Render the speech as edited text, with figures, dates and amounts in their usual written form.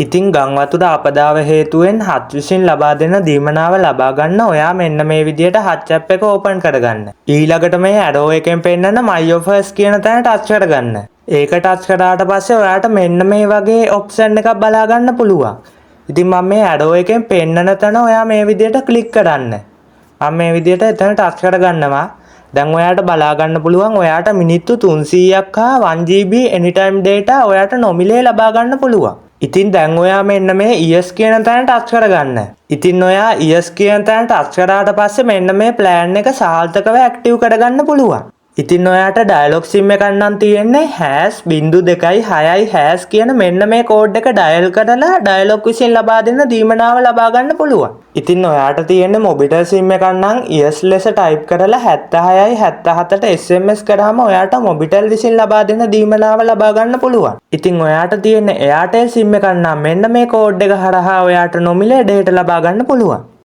ඉතින් ගංවතුර ආපදාව හේතුවෙන් හත් විසින් ලබා දෙන දීමනාව ලබා ගන්න ඔයා මෙන්න මේ විදියට හත් ඇප් එක ඕපන් කරගන්න. ඊළඟට මේ ඇරෝ එකෙන් පෙන්නන my offers කියන තැන ටච් කරගන්න. ඒක ටච් කරාට පස්සේ ඔයාට මෙන්න මේ වගේ ඔප්ෂන් එකක් බලා ගන්න පුළුවන්. ඉතින් මම මේ ඇරෝ එකෙන් පෙන්නන තැන ඔයා මේ විදියට ක්ලික් කරන්න. මම මේ විදියට එතන ටච් කරගන්නවා. දැන් ඔයාට බලා ගන්න පුළුවන් ඔයාට මිනිත්තු 300ක් හා 1GB anytime data ඔයාට නොමිලේ ලබා ගන්න පුළුවන්. ඉතින් දැන් ඔයා මෙන්න මේ yes කියන තැන ටච් කරගන්න. ඉතින් ඔයා yes කියන තැන ටච් කරාට පස්සේ මෙන්න මේ plan එක සාර්ථකව ඇක්ටිව් කරගන්න පුළුවන්. ඉතින් ඔයාට ඩයලොග් සිම් එකක් නම් තියෙන්නේ #2.6 කියන මෙන්න මේ කෝඩ් එක ඩයල් කරලා ඩයලොග් විසින් ලබා දෙන දීමනාව ලබා ගන්න පුළුවන්. ඉතින් ඔයාට තියෙන්නේ මොබිටල් සිම් එකක් නම් yes ලෙස ටයිප් කරලා 7677ට SMS කරාම ඔයාට මොබිටල් විසින් ලබා දෙන දීමනාව ලබා ගන්න පුළුවන්. ඉතින් ඔයාට තියෙන්නේ Airtel සිම් එකක් නම් මෙන්න මේ කෝඩ් එක හරහා ඔයාට නොමිලේ data ලබා ගන්න පුළුවන්.